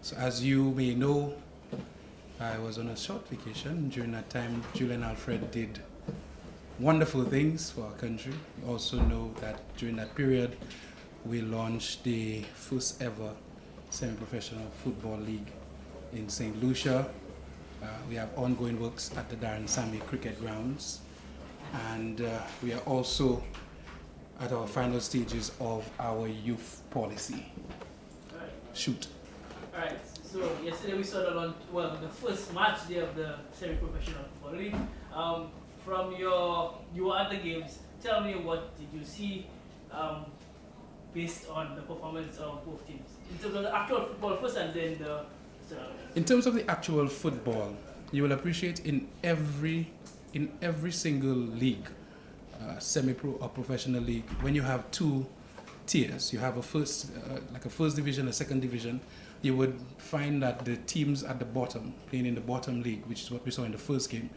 So as you may know, I was on a short vacation. During that time, Julian Alfred did wonderful things for our country. You also know that during that period, we launched the first ever semi-professional football league in St. Lucia. We have ongoing works at the Darren Sammy Cricket Grounds, and we are also at our final stages of our youth policy. Alright. Shoot. Alright, so yesterday we saw the first match day of the semi-professional football league. You were at the games. Tell me, what did you see based on the performance of both teams in terms of the actual football first, and then the. In terms of the actual football, you will appreciate in every single league, semi-pro or professional league, when you have two tiers, you have a first division, a second division, you would find that the teams at the bottom, playing in the bottom league, which is what we saw in the first game,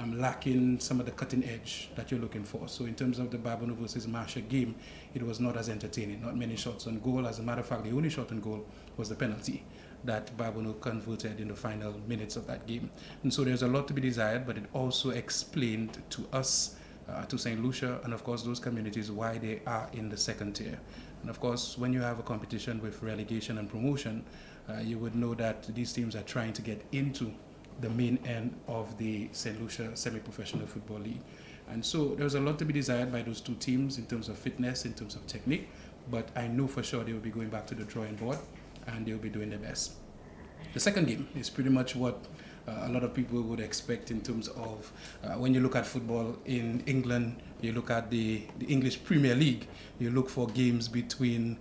lacking some of the cutting edge that you're looking for. So in terms of the Babonneau versus Marshall game, it was not as entertaining, not many shots on goal. As a matter of fact, the only shot on goal was the penalty that Babonneau converted in the final minutes of that game. And so there's a lot to be desired, but it also explained to us, to St. Lucia, and of course those communities, why they are in the second tier. And of course, when you have a competition with relegation and promotion, you would know that these teams are trying to get into the main end of the St. Lucia Semi-Professional Football League. And so there's a lot to be desired by those two teams in terms of fitness, in terms of technique, but I know for sure they will be going back to the drawing board and they will be doing their best. The second game is pretty much what a lot of people would expect in terms of when you look at football in England, you look at the English Premier League, you look for games between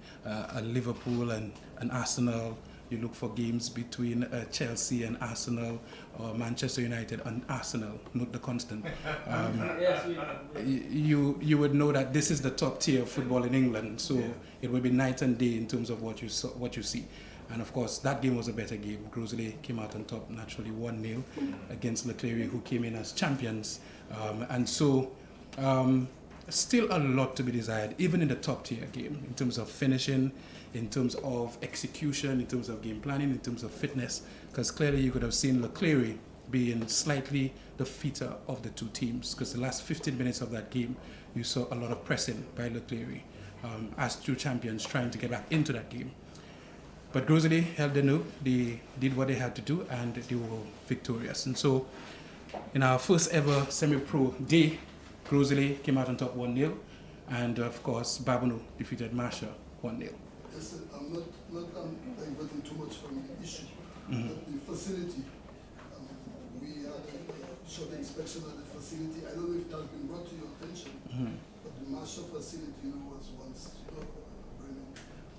Liverpool and Arsenal, you look for games between Chelsea and Arsenal, or Manchester United and Arsenal, note the constant. You would know that this is the top tier of football in England, so it will be night and day in terms of what you see. And of course, that game was a better game. Grosley came out on top, naturally 1-0 against Leclerc, who came in as champions. Still a lot to be desired, even in the top tier game, in terms of finishing, in terms of execution, in terms of game planning, in terms of fitness. Because clearly you could have seen Leclerc being slightly the fitter of the two teams, because the last 15 minutes of that game, you saw a lot of pressing by Leclerc as two champions trying to get back into that game. But Grosley held their nerve, they did what they had to do, and they were victorious. And so, in our first ever semi-pro day, Grosley came out on top 1-0, and of course, Babonneau defeated Marshall 1-0. Listen, I'm not diverting too much from the issue, but the facility, we had a short inspection of the facility. I don't know if it has been brought to your attention, but the Marshall facility was once brilliant.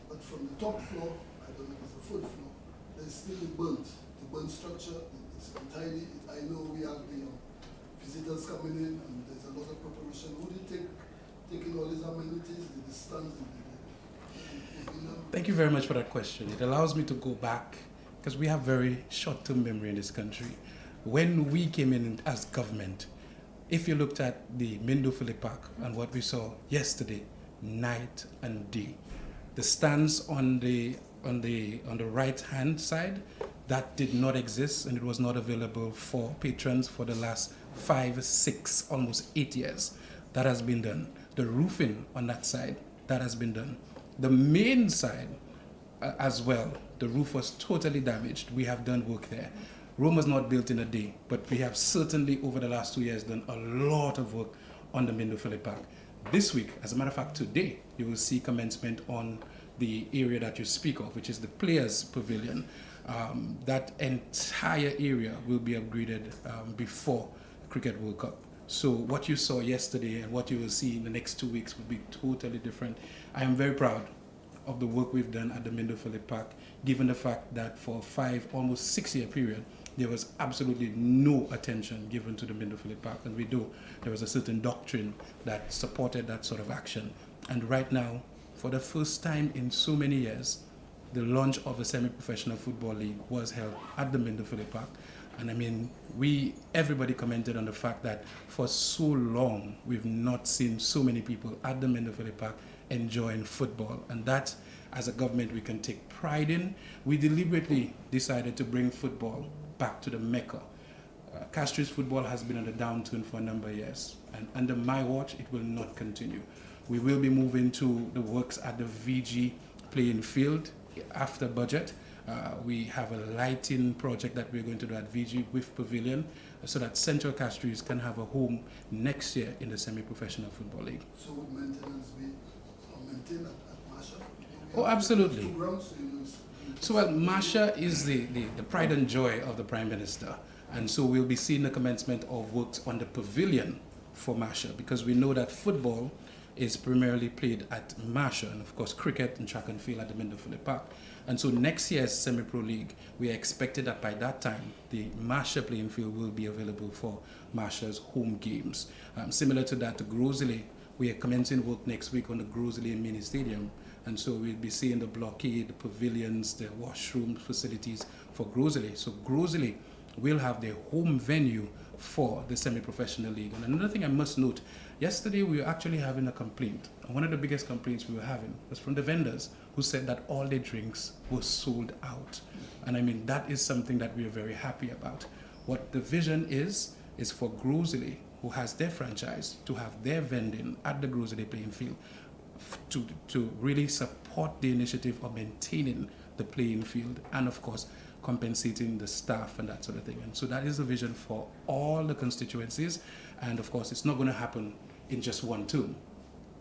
But from the top floor, I don't know if it's the fourth floor, there's still the burnt structure. It's untidy. I know we have the visitors coming in, and there's a lot of preparation. Would you take in all these amenities, the stands, Thank you very much for that question. It allows me to go back, because we have very short-term memory in this country. When we came in as government, if you looked at the Mindo Philip Park and what we saw yesterday, night and day, the stands on the right-hand side, that did not exist, and it was not available for patrons for the last 5, 6, almost 8 years. That has been done. The roofing on that side, that has been done. The main side as well, the roof was totally damaged. We have done work there. Rome was not built in a day, but we have certainly over the last 2 years done a lot of work on the Mindo Philip Park. This week, as a matter of fact, today, you will see commencement on the area that you speak of, which is the Players Pavilion. That entire area will be upgraded before Cricket World Cup. So what you saw yesterday and what you will see in the next 2 weeks will be totally different. I am very proud of the work we've done at the Mindo Philip Park, given the fact that for 5, almost 6-year period, there was absolutely no attention given to the Mindo Philip Park. And we know there was a certain doctrine that supported that sort of action. And right now, for the first time in so many years, the launch of a semi-professional football league was held at the Mindo Philip Park. And I mean, everybody commented on the fact that for so long, we've not seen so many people at the Mindo Philip Park enjoying football. And that, as a government, we can take pride in. We deliberately decided to bring football back to the Mecca. Castries football has been on the downturn for a number of years, and under my watch, it will not continue. We will be moving to the works at the VG playing field after budget. We have a lighting project that we're going to do at VG with Pavilion so that Central Castries can have a home next year in the semi-professional football league. So would maintenance be maintained at Masha? Oh, absolutely. Two grounds, So, well, Masha is the pride and joy of the Prime Minister. And so we'll be seeing the commencement of works on the pavilion for Masha, because we know that football is primarily played at Masha, and of course cricket and track and field at the Mindofule Park. And so next year's Semi-Pro League, we are expected that by that time, the Masha playing field will be available for Masha's home games. Similar to that, the Grosley, we are commencing work next week on the Grosley Mini Stadium. And so we'll be seeing the blockade, the pavilions, the washroom facilities for Grosley. So Grosley will have their home venue for the semi-professional league. And another thing I must note, yesterday we were actually having a complaint. And one of the biggest complaints we were having was from the vendors who said that all their drinks were sold out. And I mean, that is something that we are very happy about. What the vision is for Grosley, who has their franchise, to have their vending at the Grosley playing field, to really support the initiative of maintaining the playing field and, of course, compensating the staff and that sort of thing. And so that is the vision for all the constituencies. And of course, it's not going to happen in just one term.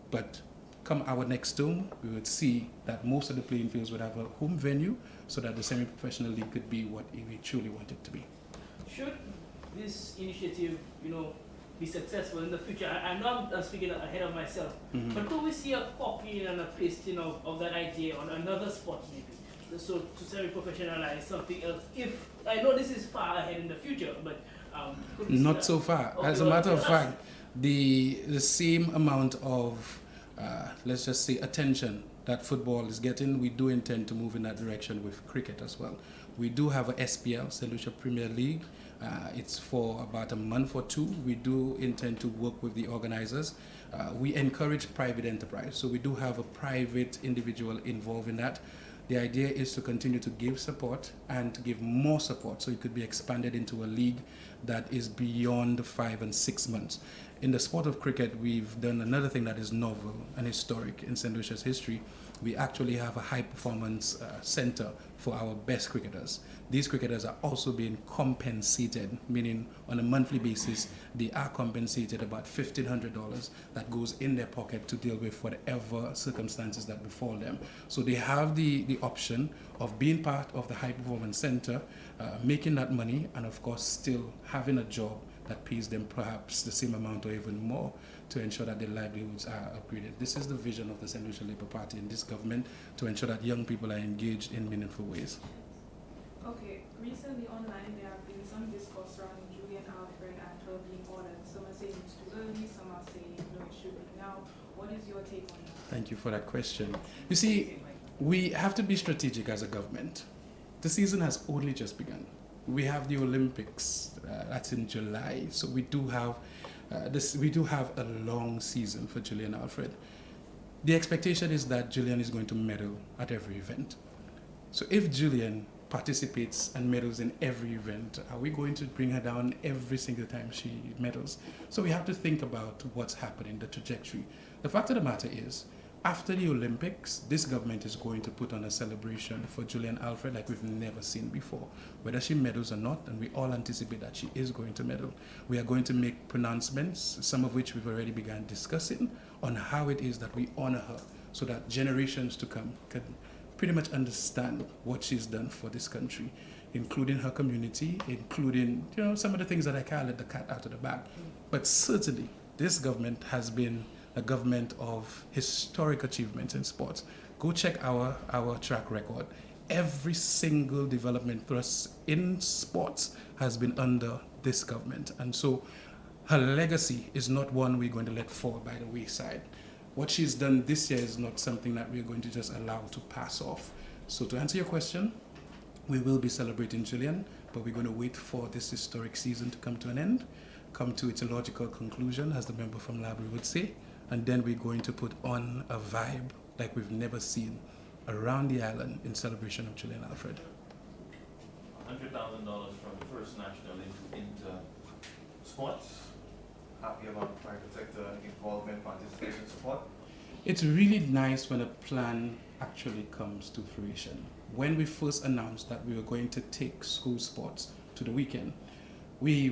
But come our next term, we would see that most of the playing fields would have a home venue so that the semi-professional league could be what we truly want it to be. Should this initiative, be successful in the future, I know I'm speaking ahead of myself, but could we see a copying and a pasting of that idea on another sport maybe? So to semi-professionalize something else, if I know this is far ahead in the future, but could we see Not that? so far. Okay, As a matter of fact, the same amount of, let's just say, attention that football is getting, we do intend to move in that direction with cricket as well. We do have a SPL, St. Lucia Premier League. It's for about a month or two. We do intend to work with the organizers. We encourage private enterprise. So we do have a private individual involved in that. The idea is to continue to give support and to give more support so it could be expanded into a league that is beyond 5 and 6 months. In the sport of cricket, we've done another thing that is novel and historic in St. Lucia's history. We actually have a high performance center for our best cricketers. These cricketers are also being compensated, meaning on a monthly basis, they are compensated about $1,500 that goes in their pocket to deal with whatever circumstances that befall them. So they have the option of being part of the high performance center, making that money, and of course still having a job that pays them perhaps the same amount or even more to ensure that their livelihoods are upgraded. This is the vision of the St. Lucia Labour Party and this government, to ensure that young people are engaged in meaningful ways. Okay, recently online there have been some discourse surrounding Julian Alfred and her being ordered. Some are saying it's too early, some are saying no, it should be now. What is your take on that? Thank you for that question. You see, we have to be strategic as a government. The season has only just begun. We have the Olympics, that's in July, so we do have a long season for Julian Alfred. The expectation is that Julian is going to medal at every event. So if Julian participates and medals in every event, are we going to bring her down every single time she medals? So we have to think about what's happening, the trajectory. The fact of the matter is, after the Olympics, this government is going to put on a celebration for Julian Alfred like we've never seen before. Whether she medals or not, and we all anticipate that she is going to medal, we are going to make pronouncements, some of which we've already begun discussing, on how it is that we honor her so that generations to come can pretty much understand what she's done for this country, including her community, including some of the things that I can't let the cat out of the bag. But certainly, this government has been a government of historic achievements in sports. Go check our track record. Every single development thrust in sports has been under this government. And so her legacy is not one we're going to let fall by the wayside. What she's done this year is not something that we're going to just allow to pass off. So to answer your question, we will be celebrating Julian, but we're going to wait for this historic season to come to an end, come to its logical conclusion, as the member from Labrie would say, and then we're going to put on a vibe like we've never seen around the island in celebration of Julian Alfred. $100,000 from the First National into sports. Happy about private sector involvement, participation, support. It's really nice when a plan actually comes to fruition. When we first announced that we were going to take school sports to the weekend, we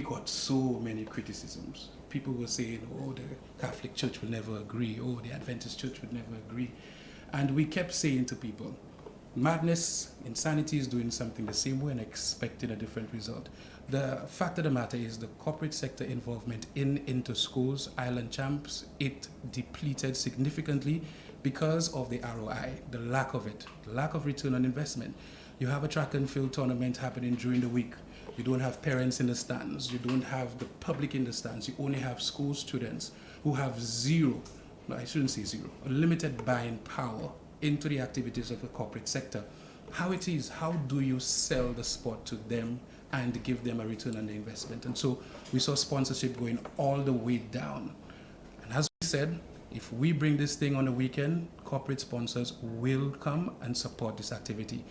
got so many criticisms. People were saying, oh, the Catholic Church will never agree, oh, the Adventist Church would never agree. And we kept saying to people, madness, insanity is doing something the same way and expecting a different result. The fact of the matter is the corporate sector involvement into schools, island champs, it depleted significantly because of the ROI, the lack of it, the lack of return on investment. You have a track and field tournament happening during the week. You don't have parents in the stands. You don't have the public in the stands. You only have school students who have zero, no, I shouldn't say zero, a limited buying power into the activities of the corporate sector. How do you sell the sport to them and give them a return on the investment? And so we saw sponsorship going all the way down. And as we said, if we bring this thing on the weekend, corporate sponsors will come and support this activity.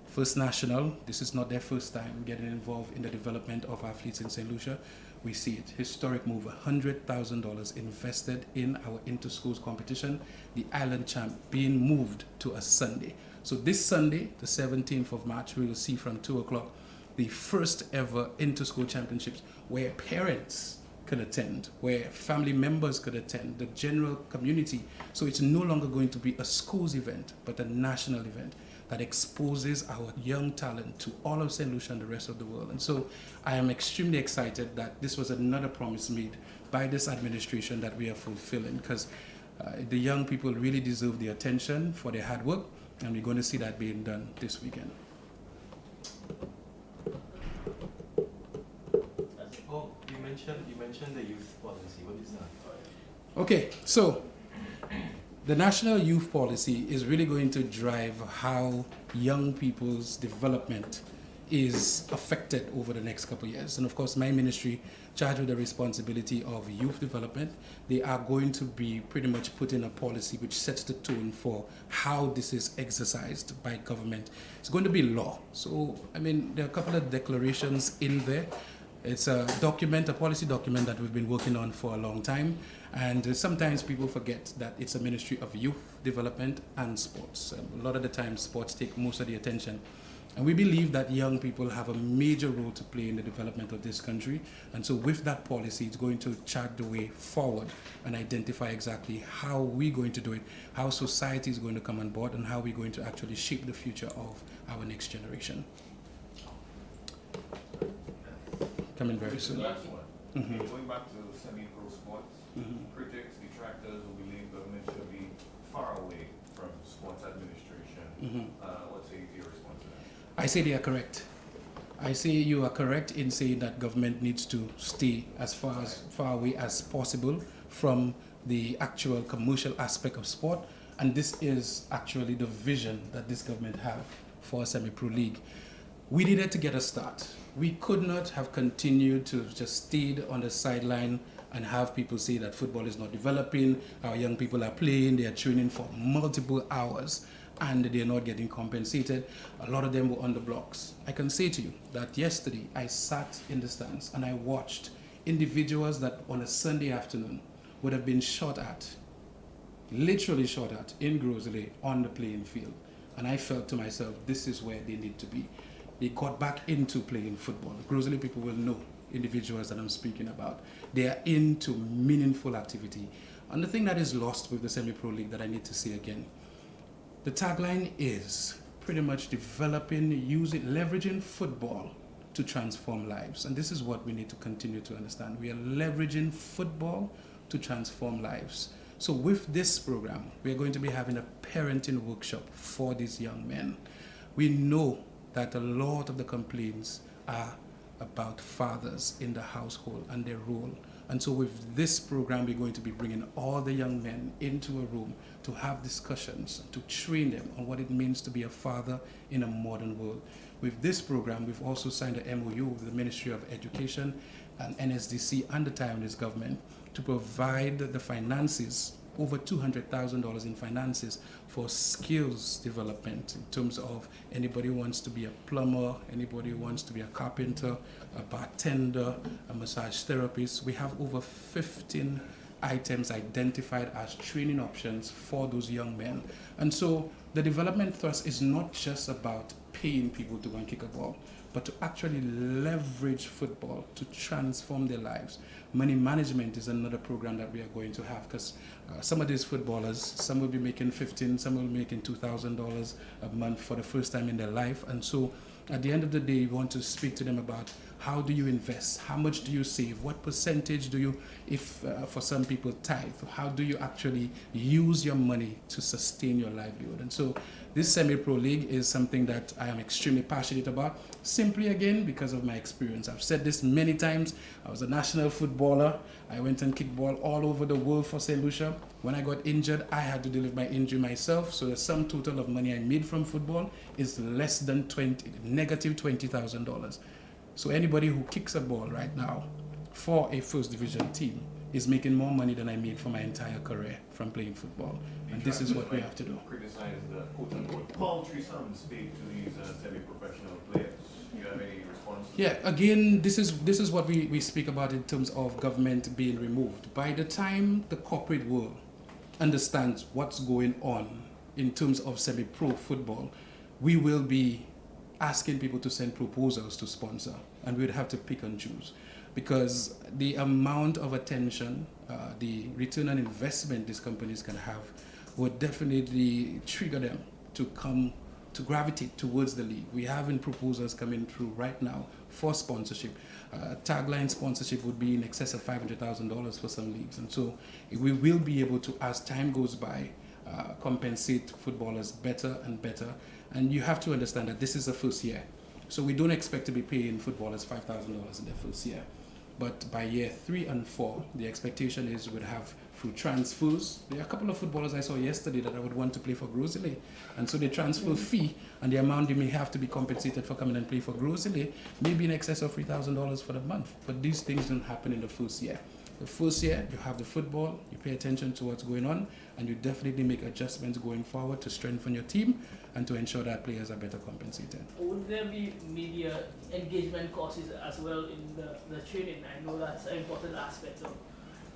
First National, this is not their first time getting involved in the development of athletes in St. Lucia. We see it, historic move, $100,000 invested in our inter-schools competition, the Island Champ being moved to a Sunday. So this Sunday, the 17th of March, we will see from 2 o'clock the first ever inter-school championships where parents could attend, where family members could attend, the general community. So it's no longer going to be a schools event, but a national event that exposes our young talent to all of St. Lucia and the rest of the world. And so I am extremely excited that this was another promise made by this administration that we are fulfilling, because the young people really deserve the attention for their hard work, and we're going to see that being done this weekend. Oh, you mentioned the youth policy. What is that? Okay, so the National Youth Policy is really going to drive how young people's development is affected over the next couple of years. And of course, my ministry, charged with the responsibility of youth development, they are going to be pretty much put in a policy which sets the tone for how this is exercised by government. It's going to be law. So, I mean, there are a couple of declarations in there. It's a document, a policy document that we've been working on for a long time. And sometimes people forget that it's a Ministry of Youth Development and Sports. A lot of the time, sports take most of the attention. And we believe that young people have a major role to play in the development of this country. And so with that policy, it's going to chart the way forward and identify exactly how we're going to do it, how society is going to come on board, and how we're going to actually shape the future of our next generation. Coming very soon. The last one. Mhm. Going back to semi-pro sports, critics, detractors who believe government should be far away from sports administration. What say your response to that? I say they are correct. I say you are correct in saying that government needs to stay as far away as possible from the actual commercial aspect of sport. And this is actually the vision that this government have for a semi-pro league. We needed to get a start. We could not have continued to just stay on the sideline and have people say that football is not developing, our young people are playing, they are training for multiple hours, and they're not getting compensated. A lot of them were on the blocks. I can say to you that yesterday I sat in the stands and I watched individuals that on a Sunday afternoon would have been shot at, literally shot at, in Grosley on the playing field. And I felt to myself, this is where they need to be. They got back into playing football. Grosley people will know individuals that I'm speaking about. They are into meaningful activity. And the thing that is lost with the semi-pro league that I need to say again, the tagline is pretty much developing, leveraging football to transform lives. And this is what we need to continue to understand. We are leveraging football to transform lives. So with this program, we are going to be having a parenting workshop for these young men. We know that a lot of the complaints are about fathers in the household and their role. And so with this program, we're going to be bringing all the young men into a room to have discussions, to train them on what it means to be a father in a modern world. With this program, we've also signed an MOU with the Ministry of Education and NSDC and the Taiwanese government to provide the finances over $200,000 in finances for skills development in terms of anybody who wants to be a plumber, anybody who wants to be a carpenter, a bartender, a massage therapist. We have over 15 items identified as training options for those young men. And so the development thrust is not just about paying people to go and kick a ball, but to actually leverage football to transform their lives. Money management is another program that we are going to have, because some of these footballers, some will be making $15,000, some will be making $2,000 a month for the first time in their life. And so at the end of the day, we want to speak to them about how do you invest, how much do you save, what percentage do you, if for some people, tithe, how do you actually use your money to sustain your livelihood. And so this semi-pro league is something that I am extremely passionate about, simply again because of my experience. I've said this many times. I was a national footballer. I went and kicked ball all over the world for St. Lucia. When I got injured, I had to deal with my injury myself. So the sum total of money I made from football is less than negative $20,000. So anybody who kicks a ball right now for a first division team is making more money than I made for my entire career from playing football. And this is what we have to do. Criticize the quote-unquote paltry sums paid to these semi-professional players. Do you have any response? Yeah, again, this is what we speak about in terms of government being removed. By the time the corporate world understands what's going on in terms of semi-pro football, we will be asking people to send proposals to sponsor, and we would have to pick and choose, because the amount of attention, the return on investment these companies can have would definitely trigger them to come to gravitate towards the league. We have proposals coming through right now for sponsorship. Tagline sponsorship would be in excess of $500,000 for some leagues, and so we will be able to, as time goes by, compensate footballers better and better. And you have to understand that this is the first year. So we don't expect to be paying footballers $5,000 in their first year. But by year 3 and 4, the expectation is we'd have through transfers. There are a couple of footballers I saw yesterday that I would want to play for Grosile. And so the transfer fee and the amount they may have to be compensated for coming and play for Grosile may be in excess of $3,000 for the month. But these things don't happen in the first year. The first year, you have the football, you pay attention to what's going on, and you definitely make adjustments going forward to strengthen your team and to ensure that players are better compensated. Would there be media engagement courses as well in the training? I know that's an important aspect of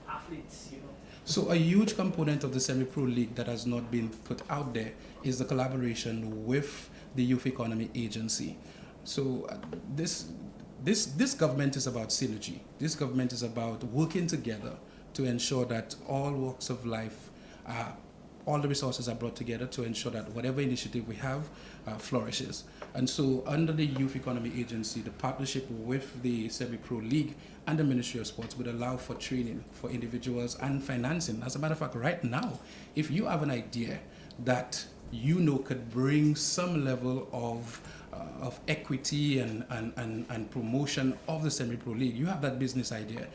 athletes, you know. So a huge component of the semi-pro league that has not been put out there is the collaboration with the Youth Economy Agency. So this government is about synergy. This government is about working together to ensure that all walks of life, all the resources are brought together to ensure that whatever initiative we have flourishes. And so under the Youth Economy Agency, the partnership with the Semi-Pro League and the Ministry of Sports would allow for training for individuals and financing. As a matter of fact, right now, if you have an idea that you know could bring some level of equity and promotion of the Semi-Pro League, you have that business idea,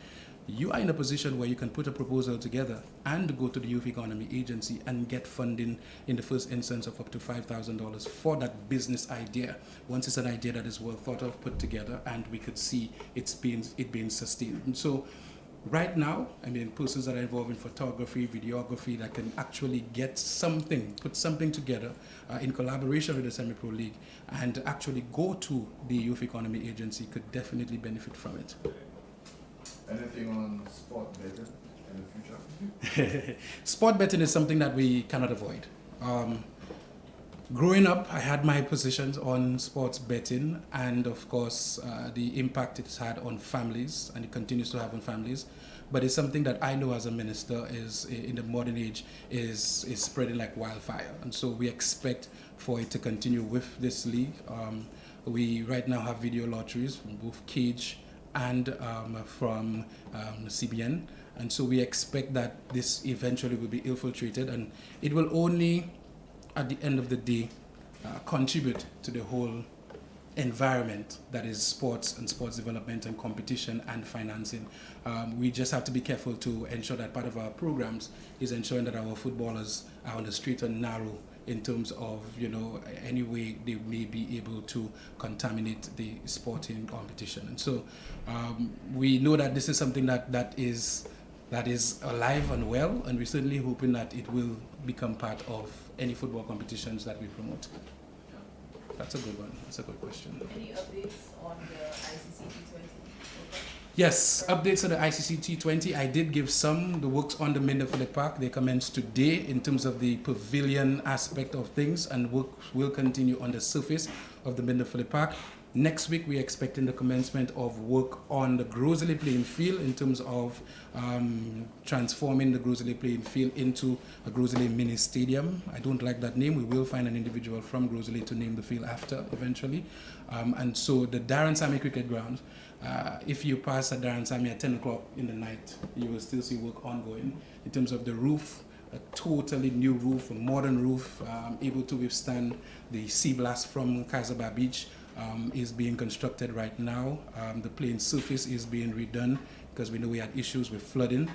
you are in a position where you can put a proposal together and go to the Youth Economy Agency and get funding in the first instance of up to $5,000 for that business idea. Once it's an idea that is well thought of, put together, and we could see it being sustained. And so right now, I mean, persons that are involved in photography, videography, that can actually get something, put something together in collaboration with the Semi-Pro League and actually go to the Youth Economy Agency could definitely benefit from it. Anything on sport betting in the future? Sport betting is something that we cannot avoid. Growing up, I had my positions on sports betting and, of course, the impact it's had on families, and it continues to have on families. But it's something that I know as a minister is, in the modern age, is spreading like wildfire. And so we expect for it to continue with this league. We right now have video lotteries from both Cage and from CBN. And so we expect that this eventually will be infiltrated, and it will only, at the end of the day, contribute to the whole environment that is sports and sports development and competition and financing. We just have to be careful to ensure that part of our programs is ensuring that our footballers are on the straight and narrow in terms of, you know, any way they may be able to contaminate the sporting competition. And so we know that this is something that is that is alive and well, and we're certainly hoping that it will become part of any football competitions that we promote. That's a good one. That's a good question. Any updates on the ICC T20? Yes, updates on the ICC T20. I did give some. The works on the Minder Phillip Park, they commenced today in terms of the pavilion aspect of things, and work will continue on the surface of the Minder Phillip Park. Next week, we're expecting the commencement of work on the Groseley playing field in terms of transforming the Groseley playing field into a Groseley mini stadium. I don't like that name. We will find an individual from Groseley to name the field after eventually. And so the Darren Sammy Cricket Ground, if you pass at Darren Sammy at 10 o'clock in the night, you will still see work ongoing. In terms of the roof, a totally new roof, a modern roof, able to withstand the sea blast from Kaiserbar Beach. Is being constructed right now. The playing surface is being redone because we know we had issues with flooding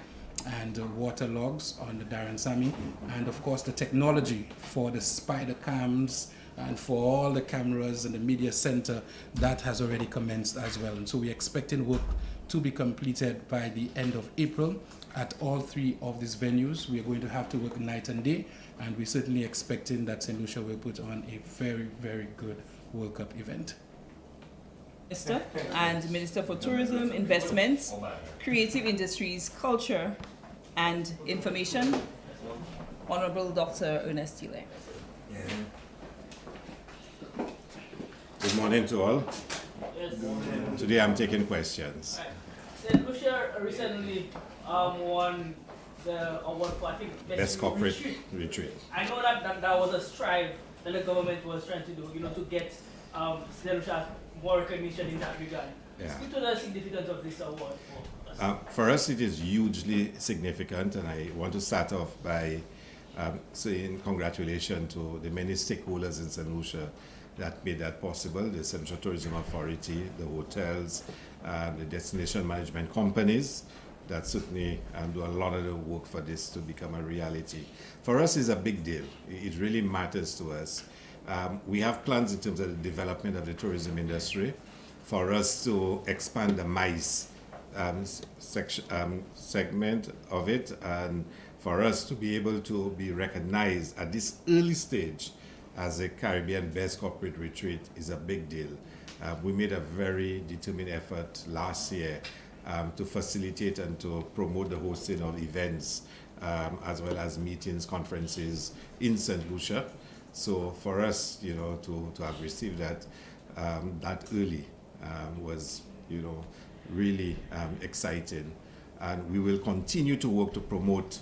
and water logs on the Darren Sammy. And of course the technology for the spider cams and for all the cameras and the media center, that has already commenced as well. And so we're expecting work to be completed by the end of April at all three of these venues. We are going to have to work night and day, and we're certainly expecting that St. Lucia will put on a very, very good World Cup event. Minister and Minister for Tourism, Investments, Creative Industries, Culture and Information, Honorable Dr. Ernest Tile. Good morning to all. Yes. Today I'm taking questions. St. Lucia recently won the award for, I think, Best corporate retreat. I know that was a strive that the government was trying to do, to get St. Lucia more recognition in that regard. Yeah. Speak to the significance of this award for us. For us, it is hugely significant, and I want to start off by saying congratulations to the many stakeholders in St. Lucia that made that possible, the Central Tourism Authority, the hotels, the destination management companies that certainly do a lot of the work for this to become a reality. For us, it's a big deal. It really matters to us. We have plans in terms of the development of the tourism industry for us to expand the MICE segment of it, and for us to be able to be recognized at this early stage as a Caribbean Best Corporate Retreat is a big deal. We made a very determined effort last year to facilitate and to promote the hosting of events as well as meetings, conferences in St. Lucia. So for us, to have received that that early was, really exciting, and we will continue to work to promote,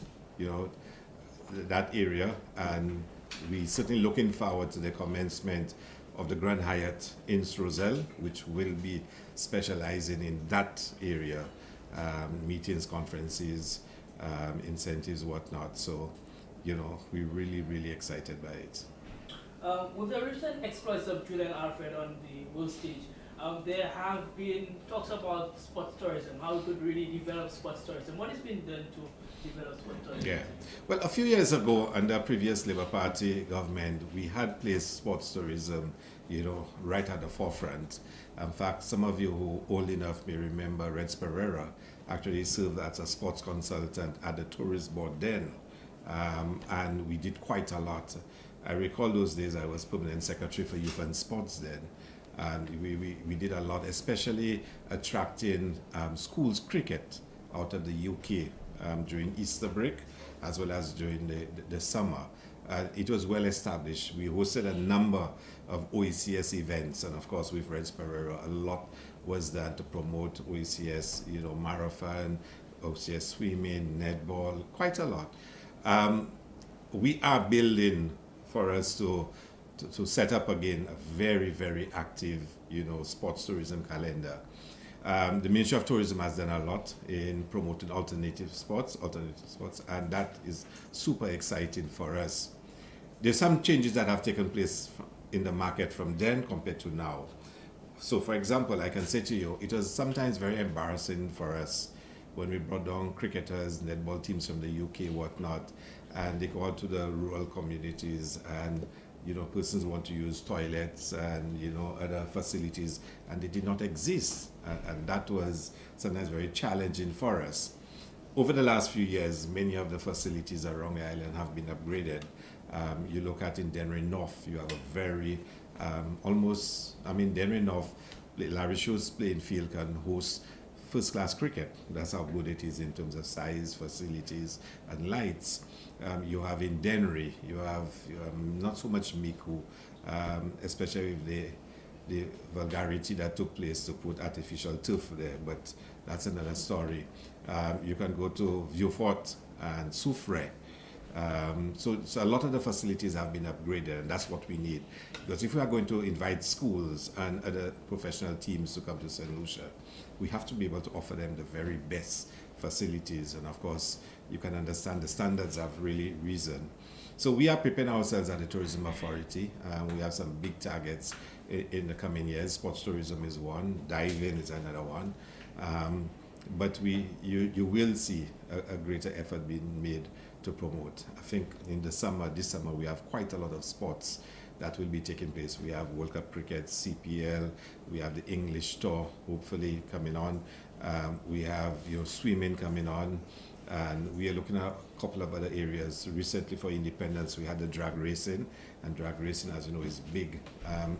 that area, and we certainly looking forward to the commencement of the Grand Hyatt in Strozell, which will be specializing in that area, meetings, conferences, incentives, whatnot. So, we're really, really excited by it. With the recent exploits of Julian Alfred on the world stage, there have been talks about sports tourism, how we could really develop sports tourism. What has been done to develop sports tourism? Yeah. Well, a few years ago, under previous Labour Party government, we had placed sports tourism, right at the forefront. In fact, some of you who are old enough may remember Reds Pereira actually served as a sports consultant at the tourist board then. And we did quite a lot. I recall those days I was permanent secretary for youth and sports then. And we did a lot, especially attracting schools cricket out of the UK during Easter break, as well as during the summer. It was well established. We hosted a number of OECS events, and of course with Reds Pereira, a lot was done to promote OECS, marathon, OECS swimming, netball, quite a lot. We are building for us to set up again a very, very active, sports tourism calendar. The Ministry of Tourism has done a lot in promoting alternative sports, and that is super exciting for us. There's some changes that have taken place in the market from then compared to now. So, for example, I can say to you, it was sometimes very embarrassing for us when we brought down cricketers, netball teams from the UK, whatnot, and they go out to the rural communities, and persons want to use toilets and other facilities, and they did not exist, and that was sometimes very challenging for us. over the last few years, many of the facilities around the island have been upgraded. You look at in Dennery North, you have a very Dennery North, Larry Shaw's playing field can host first-class cricket. That's how good it is in terms of size, facilities, and lights. You have in Dennery, you have not so much Miku, especially with the vulgarity that took place to put artificial turf there, but that's another story. You can go to Vieux-Fort and Soufrière. So a lot of the facilities have been upgraded, and that's what we need. Because if we are going to invite schools and other professional teams to come to St. Lucia, we have to be able to offer them the very best facilities. And of course, you can understand the standards have really risen. So we are preparing ourselves at the Tourism Authority. We have some big targets in the coming years. Sports tourism is one, diving is another one. But you will see a greater effort being made to promote. I think in this summer, we have quite a lot of sports that will be taking place. We have World Cup Cricket, CPL, we have the English Tour, hopefully coming on. We have swimming coming on, and we are looking at a couple of other areas. Recently for Independence, we had the drag racing, and drag racing, as you know, is big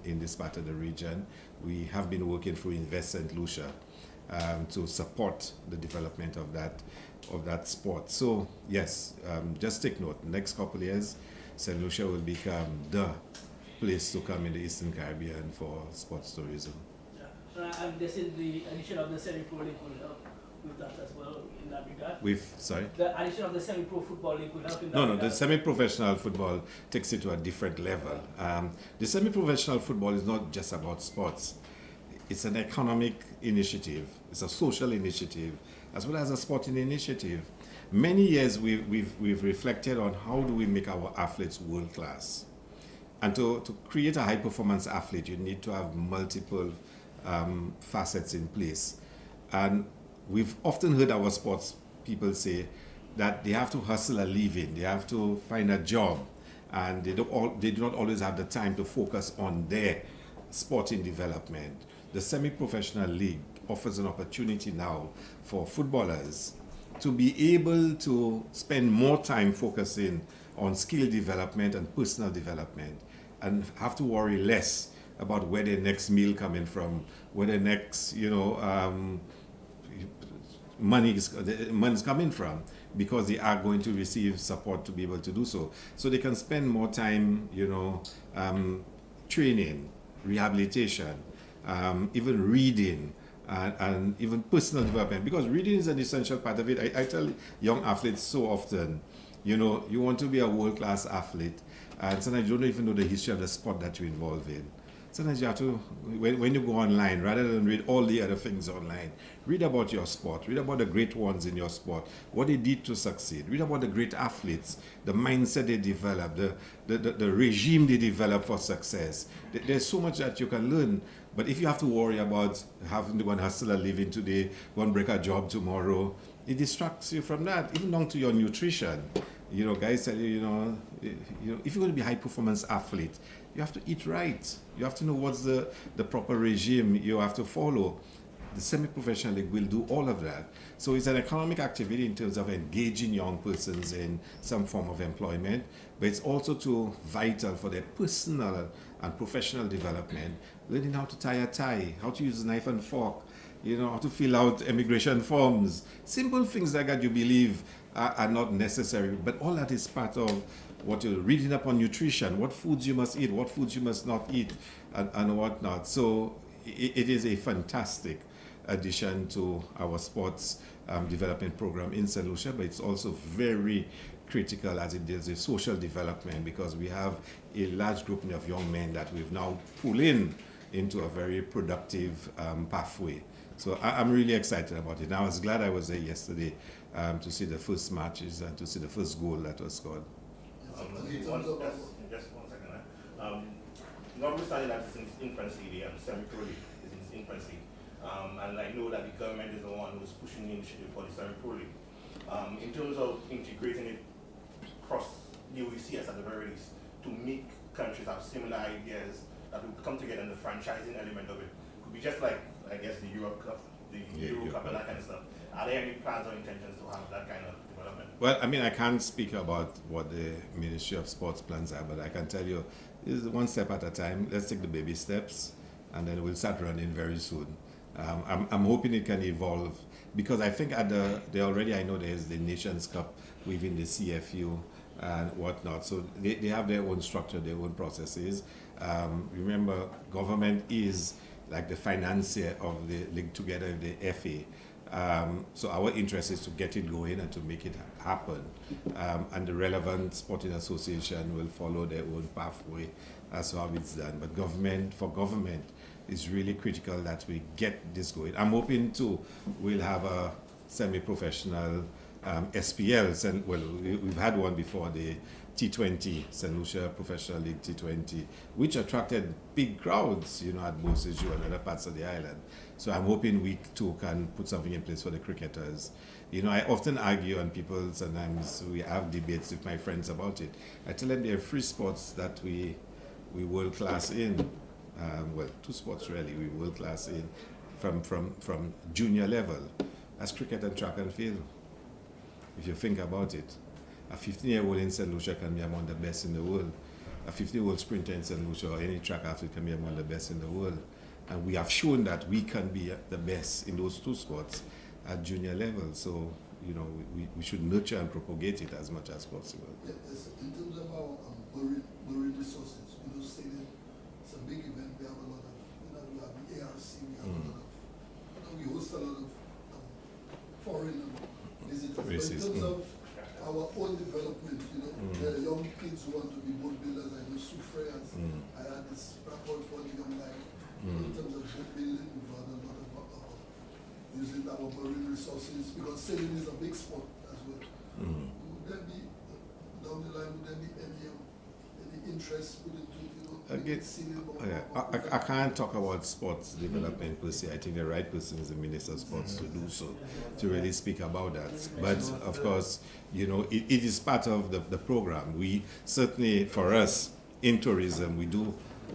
in this part of the region. We have been working through Invest St. Lucia to support the development of that sport. So yes, just take note, next couple of years, St. Lucia will become the place to come in the Eastern Caribbean for sports tourism. Yeah. I'm guessing the addition of the semi-pro league will help with that as well in that regard. Sorry? The addition of the semi-pro football league will help in that No, regard. the semi-professional football takes it to a different level. The semi-professional football is not just about sports. It's an economic initiative, it's a social initiative, as well as a sporting initiative. Many years we've reflected on how do we make our athletes world class. And to create a high performance athlete, you need to have multiple facets in place. And we've often heard our sports people say that they have to hustle a living, they have to find a job, and they do not always have the time to focus on their sporting development. The semi-professional league offers an opportunity now for footballers to be able to spend more time focusing on skill development and personal development, and have to worry less about where their next meal coming from, where the next money is coming from, because they are going to receive support to be able to do so. So they can spend more time, training, rehabilitation, even reading, and even personal development, because reading is an essential part of it. I tell young athletes so often, you want to be a world-class athlete, and sometimes you don't even know the history of the sport that you're involved in. Sometimes you have to, when you go online, rather than read all the other things online, read about your sport, read about the great ones in your sport, what they did to succeed, read about the great athletes, the mindset they developed, the regime they developed for success. There's so much that you can learn, but if you have to worry about having to go and hustle a living today, go and break a job tomorrow, it distracts you from that, even down to your nutrition. Guys tell you, if you're going to be a high-performance athlete, you have to eat right. You have to know what's the proper regime you have to follow. The semi-professional league will do all of that. So it's an economic activity in terms of engaging young persons in some form of employment, but it's also vital for their personal and professional development, learning how to tie a tie, how to use a knife and fork, how to fill out immigration forms. Simple things like that you believe are not necessary, but all that is part of what you're reading up on nutrition, what foods you must eat, what foods you must not eat, and whatnot. So it is a fantastic addition to our sports development program in St. Lucia, but it's also very critical as it deals with social development, because we have a large group of young men that we've now pulled into a very productive pathway. So I'm really excited about it. And I was glad I was there yesterday to see the first matches and to see the first goal that was scored. Just 1 second. Notwithstanding that it's in its infancy, the semi-pro league is in its infancy, and I know that the government is the one who's pushing the initiative for the semi-pro league. In terms of integrating it across the OECS at the very least, to make countries have similar ideas that will come together, and the franchising element of it could be just like, I guess, the Euro Cup, Euro Cup and that kind of stuff. Are there any plans or intentions to have that kind Well, I mean, I can't speak about what the Ministry of Sports plans are, but I can tell you, it's one step at a time. Let's take the baby steps, and then we'll start running very soon. I'm hoping it can evolve, because I think at I know there's the Nations Cup within the CFU and whatnot. So they have their own structure, their own processes. Remember, government is like the financier of the link together with the FA. So our interest is to get it going and to make it happen. And the relevant sporting association will follow their own pathway as to how it's done. But for government, it's really critical that we get this going. I'm hoping too we'll have a semi-professional SPLs, and well, we've had one before, the T20, St. Lucia Professional League T20, which attracted big crowds, at Bosiju and other parts of the island. So I'm hoping we too can put something in place for the cricketers. I often argue, and people sometimes we have debates with my friends about it. I tell them there are 3 sports that we world class in. Well, 2 sports really we world class in from junior level. That's cricket and track and field. If you think about it, a 15-year-old in St. Lucia can be among the best in the world. A 50-year-old sprinter in St. Lucia or any track athlete can be among the best in the world. And we have shown that we can be the best in those 2 sports at junior level. So, we should nurture and propagate it as much as possible. Yes, in terms of our marine resources, stadium, it's a big event. We have a lot of, we have the ARC, we have a lot of, we host a lot of foreign visitors. But in terms of our own development, there are young kids who want to be boat builders. I know Sufre I had this rapport for the young guy. In terms of boat building, we've had a lot of using our marine resources, because sailing is a big sport as well. Would there be, down the line, would there be any interest put into, I can't talk about sports development per se. I think the right person is the Minister of Sports to do so, to really speak about that. But of course, it is part of the program. We certainly, for us, in tourism, we do,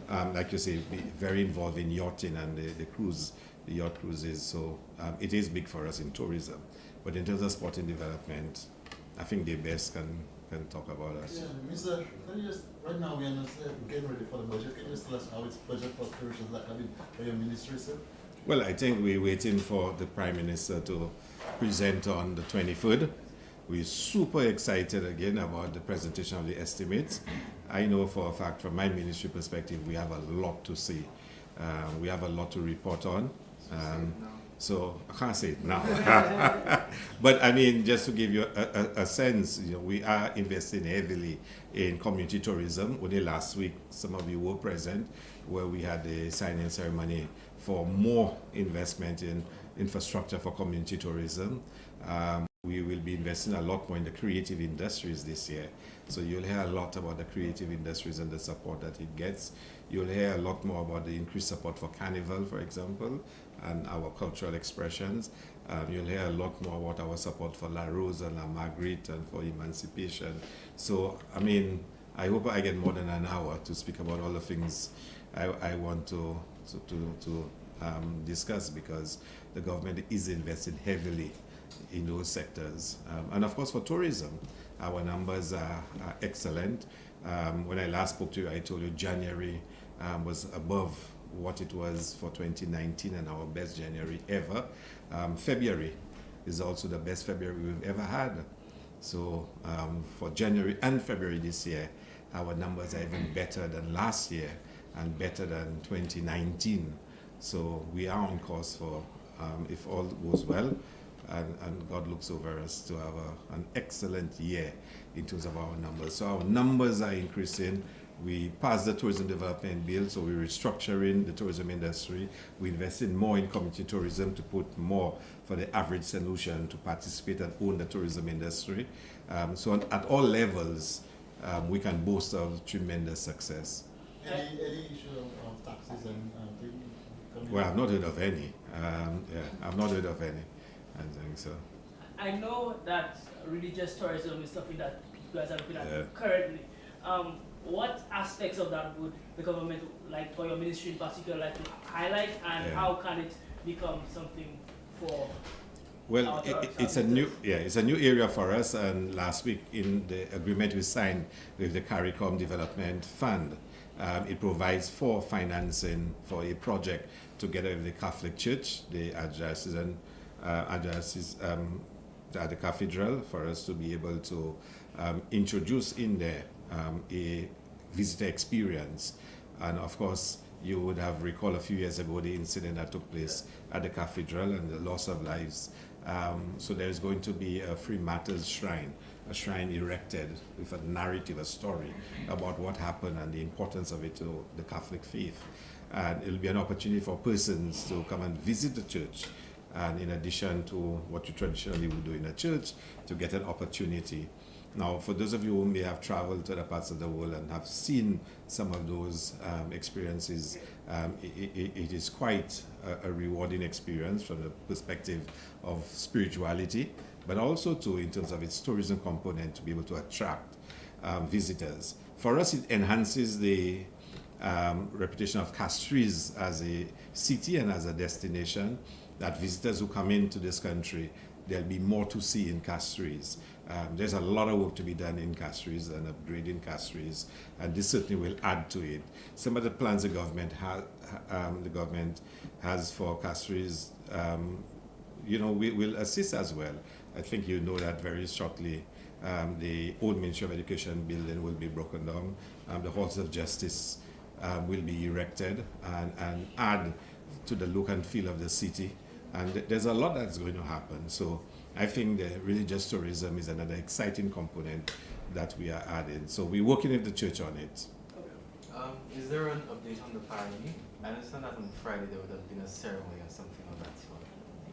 like you say, be very involved in yachting and the yacht cruises. So it is big for us in tourism. But in terms of sporting development, I think the best can talk about us. Yeah, Mr. Can you just, right now we're getting ready for the budget. Can you just tell us how it's budget preparations are coming by your ministry, sir? Well, I think we're waiting for the Prime Minister to present on the 23rd. We're super excited again about the presentation of the estimates. I know for a fact, from my ministry perspective, we have a lot to say. We have a lot to report on. So I can't say it now. But I mean, just to give you a sense, we are investing heavily in community tourism. Only last week, some of you were present, where we had the signing ceremony for more investment in infrastructure for community tourism. We will be investing a lot more in the creative industries this year. So you'll hear a lot about the creative industries and the support that it gets. You'll hear a lot more about the increased support for Carnival, for example, and our cultural expressions. You'll hear a lot more about our support for La Rose and La Marguerite and for emancipation. So, I mean, I hope I get more than an hour to speak about all the things I want to discuss, because the government is investing heavily in those sectors. And of course, for tourism, our numbers are excellent. When I last spoke to you, I told you January was above what it was for 2019 and our best January ever. February is also the best February we've ever had. So for January and February this year, our numbers are even better than last year and better than 2019. So we are on course for, if all goes well, and God looks over us, to have an excellent year in terms of our numbers. So our numbers are increasing. We passed the tourism development bill, so we're restructuring the tourism industry. We invest in more in community tourism to put more for the average St. Lucian to participate and own the tourism industry. So at all levels, we can boast of tremendous success. Any issue of taxes and things? Well, I've not heard of any. I've not heard of any. I think so. I know that religious tourism is something that you guys are looking at currently. What aspects of that would the government, like for your ministry in particular, like to highlight, and how can it become something for Well, it's a new area for us. And last week, in the agreement we signed with the CARICOM Development Fund, it provides for financing for a project together with the Catholic Church, the Archdiocese at the Cathedral, for us to be able to introduce in there a visitor experience. And of course, you would have recalled a few years ago the incident that took place at the Cathedral and the loss of lives. So there is going to be a Free Matters shrine, a shrine erected with a narrative, a story about what happened and the importance of it to the Catholic faith. And it'll be an opportunity for persons to come and visit the church, and in addition to what you traditionally would do in a church, to get an opportunity. Now, for those of you who may have traveled to other parts of the world and have seen some of those experiences, it is quite a rewarding experience from the perspective of spirituality, but also in terms of its tourism component, to be able to attract visitors. For us, it enhances the reputation of Castries as a city and as a destination, that visitors who come into this country, there'll be more to see in Castries. There's a lot of work to be done in Castries and upgrading Castries, and this certainly will add to it. Some of the plans the government has for Castries, will assist as well. I think you know that very shortly. The old Ministry of Education building will be broken down. The Halls of Justice will be erected and add to the look and feel of the city. And there's a lot that's going to happen. So I think the religious tourism is another exciting component that we are adding. So we're working with the church on it. Is there an update on the party? I understand that on Friday there would have been a ceremony or something of that sort.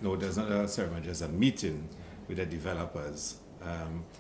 No, there's not a ceremony, there's a meeting with the developers.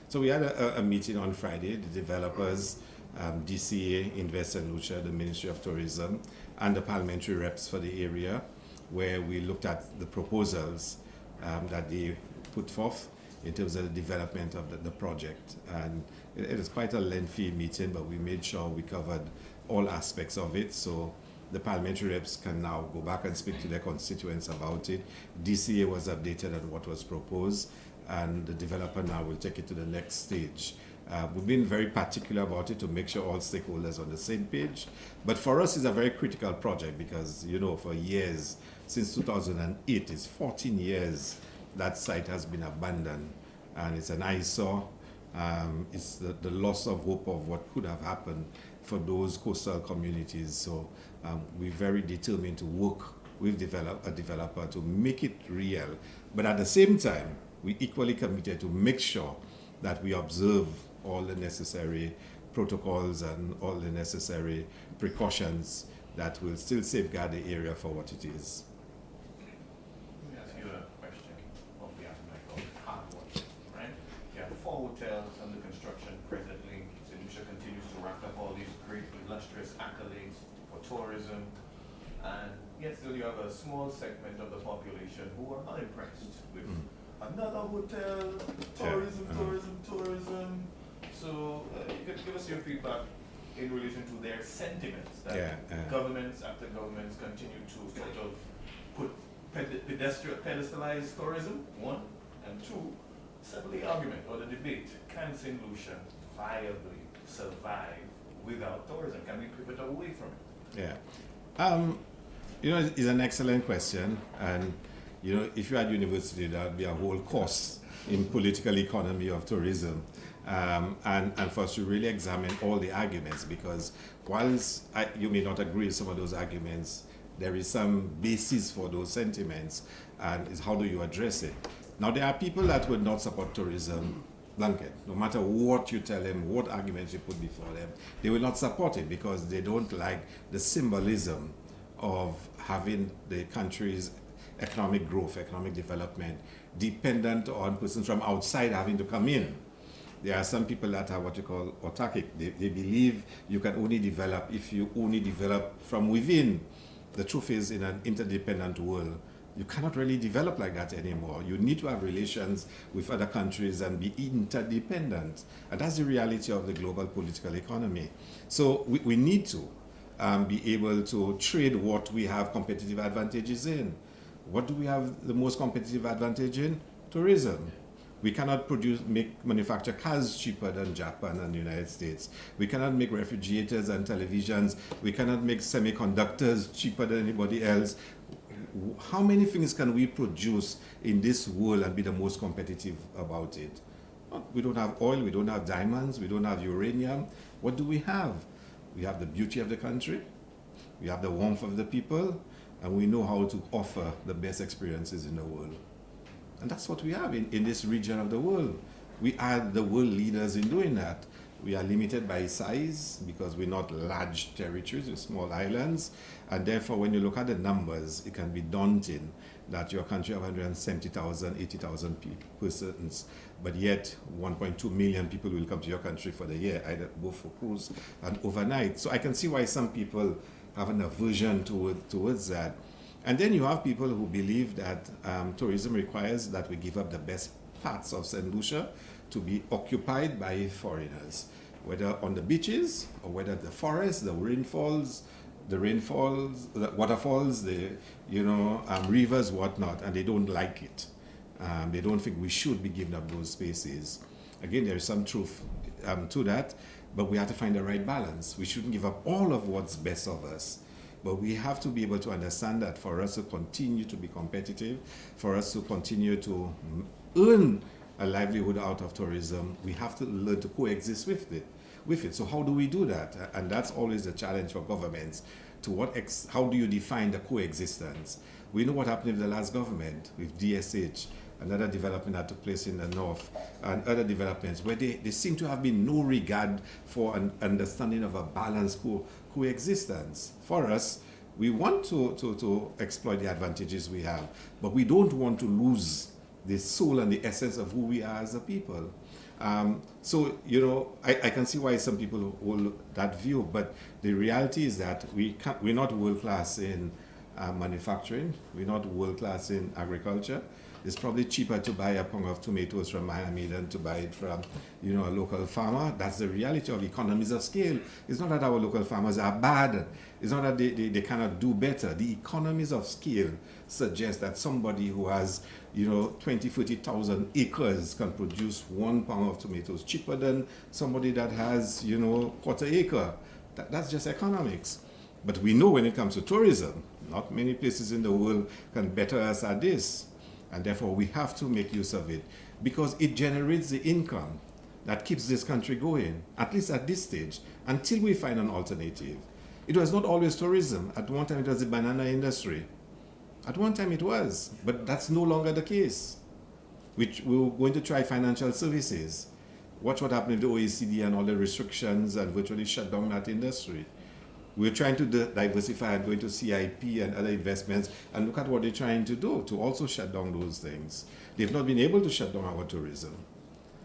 So we had a meeting on Friday, the developers, DCA, Invest and Lucha, the Ministry of Tourism, and the parliamentary reps for the area, where we looked at the proposals that they put forth in terms of the development of the project. And it is quite a lengthy meeting, but we made sure we covered all aspects of it. So the parliamentary reps can now go back and speak to their constituents about it. DCA was updated on what was proposed, and the developer now will take it to the next stage. We've been very particular about it to make sure all stakeholders are on the same page. But for us, it's a very critical project because, for years, since 2008, it's 14 years that site has been abandoned. And it's an eyesore. It's the loss of hope of what could have happened for those coastal communities. So we're very determined to work with a developer to make it real. But at the same time, we're equally committed to make sure that we observe all the necessary protocols and all the necessary precautions that will still safeguard the area for what it is. Let me ask you a question on behalf of Michael. Hard work, right? You have 4 hotels under construction presently. St. Lucia continues to rack up all these great, illustrious accolades for tourism. And yet still you have a small segment of the population who are unimpressed with another hotel, tourism. So you could give us your feedback in relation to their sentiments that governments after governments continue to sort of put pedestalize tourism, 1, and 2, settle the argument or the debate. Can St. Lucia viably survive without tourism? Can we pivot away from it? Yeah. It's an excellent question. And, if you're at university, that would be a whole course in political economy of tourism. And for us to really examine all the arguments, because whilst you may not agree with some of those arguments, there is some basis for those sentiments, and it's how do you address it. Now, there are people that would not support tourism blanket. No matter what you tell them, what arguments you put before them, they will not support it because they don't like the symbolism of having the country's economic growth, economic development, dependent on persons from outside having to come in. There are some people that are what you call autarkic. They believe you can only develop if you only develop from within. The truth is, in an interdependent world, you cannot really develop like that anymore. You need to have relations with other countries and be interdependent. And that's the reality of the global political economy. So we need to be able to trade what we have competitive advantages in. What do we have the most competitive advantage in? tourism. We cannot manufacture cars cheaper than Japan and the United States. We cannot make refrigerators and televisions. We cannot make semiconductors cheaper than anybody else. How many things can we produce in this world and be the most competitive about it? We don't have oil, we don't have diamonds, we don't have uranium. What do we have? We have the beauty of the country, we have the warmth of the people, and we know how to offer the best experiences in the world. And that's what we have in this region of the world. We are the world leaders in doing that. We are limited by size because we're not large territories, we're small islands. And therefore, when you look at the numbers, it can be daunting that your country has 170,000, 80,000 persons, but yet 1.2 million people will come to your country for the year, either both for cruise and overnight. So I can see why some people have an aversion towards that. And then you have people who believe that tourism requires that we give up the best parts of St. Lucia to be occupied by foreigners, whether on the beaches or whether the forests, the rainfalls, the waterfalls, the rivers, whatnot, and they don't like it. They don't think we should be giving up those spaces. Again, there is some truth to that, but we have to find the right balance. We shouldn't give up all of what's best of us. But we have to be able to understand that for us to continue to be competitive, for us to continue to earn a livelihood out of tourism, we have to learn to coexist with it. So how do we do that? And that's always the challenge for governments. How do you define the coexistence? We know what happened with the last government, with DSH, another development that took place in the north, and other developments where there seem to have been no regard for an understanding of a balanced coexistence. For us, we want to exploit the advantages we have, but we don't want to lose the soul and the essence of who we are as a people. I can see why some people hold that view, but the reality is that we're not world-class in manufacturing, we're not world-class in agriculture. It's probably cheaper to buy a pound of tomatoes from Miami than to buy it from, a local farmer. That's the reality of economies of scale. It's not that our local farmers are bad. It's not that they cannot do better. The economies of scale suggest that somebody who has, 20, 30,000 acres can produce 1 pound of tomatoes cheaper than somebody that has, quarter acre. That's just economics. But we know when it comes to tourism, not many places in the world can better us at this. And therefore, we have to make use of it because it generates the income that keeps this country going, at least at this stage, until we find an alternative. It was not always tourism. At one time, it was the banana industry. At one time, it was, but that's no longer the case. We were going to try financial services. Watch what happened with the OECD and all the restrictions and virtually shut down that industry. We're trying to diversify and go into CIP and other investments, and look at what they're trying to do to also shut down those things. They've not been able to shut down our tourism.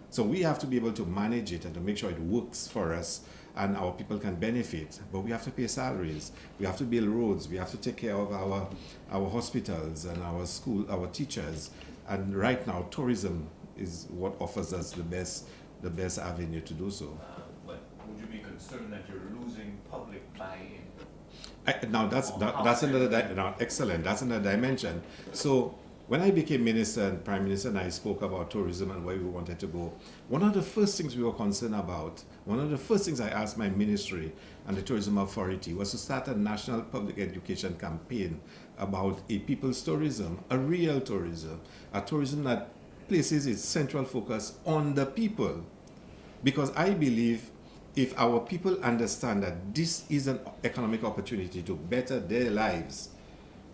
So we have to be able to manage it and to make sure it works for us and our people can benefit. But we have to pay salaries, we have to build roads, we have to take care of our hospitals and our school, our teachers. And right now, tourism is what offers us the best avenue to do so. But would you be concerned that you're losing public buy-in? That's another excellent. That's another dimension. So when I became minister and prime minister, and I spoke about tourism and where we wanted to go, one of the first things we were concerned about, one of the first things I asked my ministry and the tourism authority was to start a national public education campaign about a people's tourism, a real tourism, a tourism that places its central focus on the people. Because I believe if our people understand that this is an economic opportunity to better their lives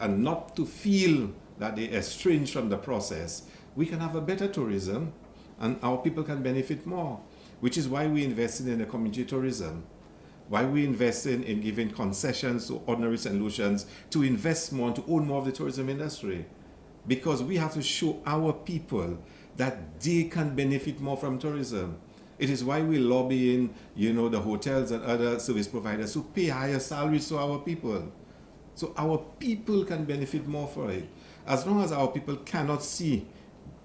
and not to feel that they estrange from the process, we can have a better tourism and our people can benefit more, which is why we invested in the community tourism, why we invested in giving concessions to ordinary St. Lucians to invest more and to own more of the tourism industry. Because we have to show our people that they can benefit more from tourism. It is why we lobby in, the hotels and other service providers who pay higher salaries to our people. So our people can benefit more for it. As long as our people cannot see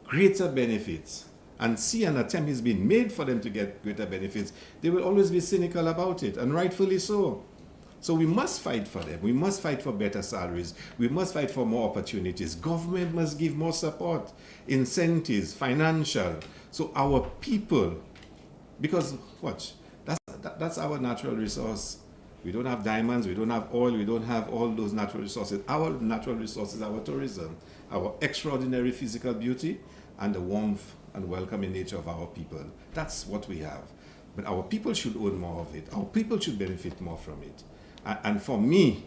greater benefits and see an attempt is being made for them to get greater benefits, they will always be cynical about it, and rightfully so. So we must fight for them. We must fight for better salaries. We must fight for more opportunities. Government must give more support, incentives, financial. So our people, because watch, that's our natural resource. We don't have diamonds, we don't have oil, we don't have all those natural resources. Our natural resources, our tourism, our extraordinary physical beauty, and the warmth and welcoming nature of our people. That's what we have. But our people should own more of it. Our people should benefit more from it. And for me,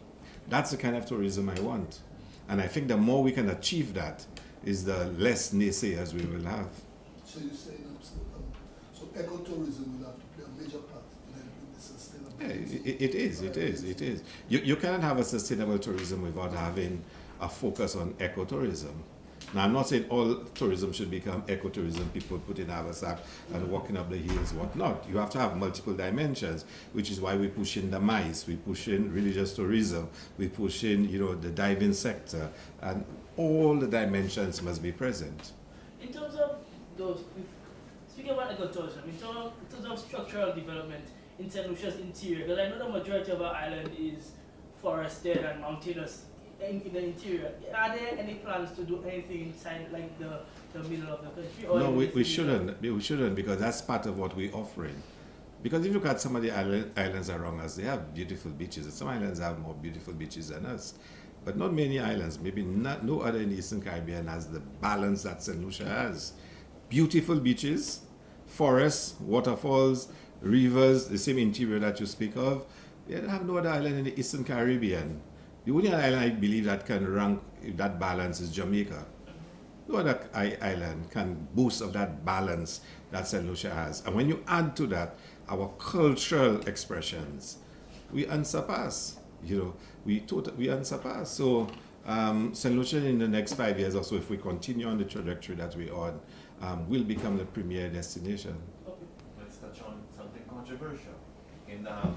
that's the kind of tourism I want. And I think the more we can achieve that, is the less naysayers we will have. So you're saying, so ecotourism will have to play a major part in the sustainability? Yeah, it is. You cannot have a sustainable tourism without having a focus on ecotourism. Now, I'm not saying all tourism should become ecotourism, people putting haversack and walking up the hills, whatnot. You have to have multiple dimensions, which is why we push in the MICE, we push in religious tourism, we push in, the diving sector, and all the dimensions must be present. In terms of those, speaking about ecotourism, in terms of structural development in St. Lucia's interior, because I know the majority of our island is forested and mountainous in the interior. Are there any plans to do anything inside, like the middle of the country? Or no, we shouldn't. We shouldn't, because that's part of what we're offering. Because if you look at some of the islands around us, they have beautiful beaches. Some islands have more beautiful beaches than us. But not many islands, maybe no other in the Eastern Caribbean has the balance that St. Lucia has. Beautiful beaches, forests, waterfalls, rivers, the same interior that you speak of. They have no other island in the Eastern Caribbean. The only island I believe that can rank that balance is Jamaica. No other island can boast of that balance that St. Lucia has. And when you add to that our cultural expressions, we unsurpassed. We unsurpassed. So St. Lucia in the next 5 years or so, if we continue on the trajectory that we're on, will become the premier destination. Okay. Let's touch on something controversial. In the House,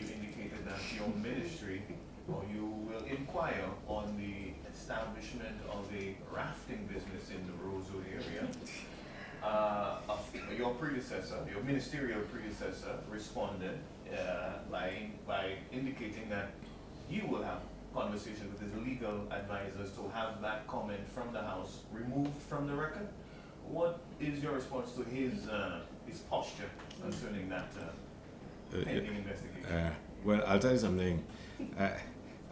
you indicated that your ministry, or you will inquire on the establishment of a rafting business in the Rosewood area. Your predecessor, your ministerial predecessor, responded by indicating that you will have conversations with his legal advisors to have that comment from the House removed from the record. What is your response to his posture concerning that pending investigation? Well, I'll tell you something.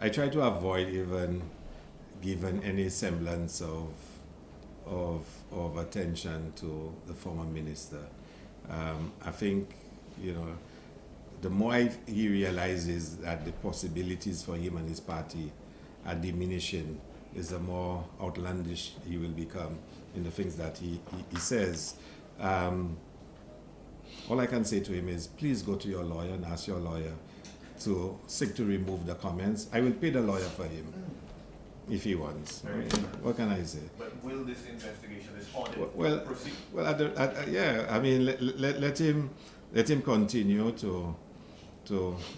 I try to avoid even giving any semblance of attention to the former minister. I think, the more he realizes that the possibilities for him and his party are diminishing, is the more outlandish he will become in the things that he says. All I can say to him is, please go to your lawyer and ask your lawyer to seek to remove the comments. I will pay the lawyer for him if he wants. What can I say? But will this investigation, this audit, proceed? Yeah. I mean, let him continue to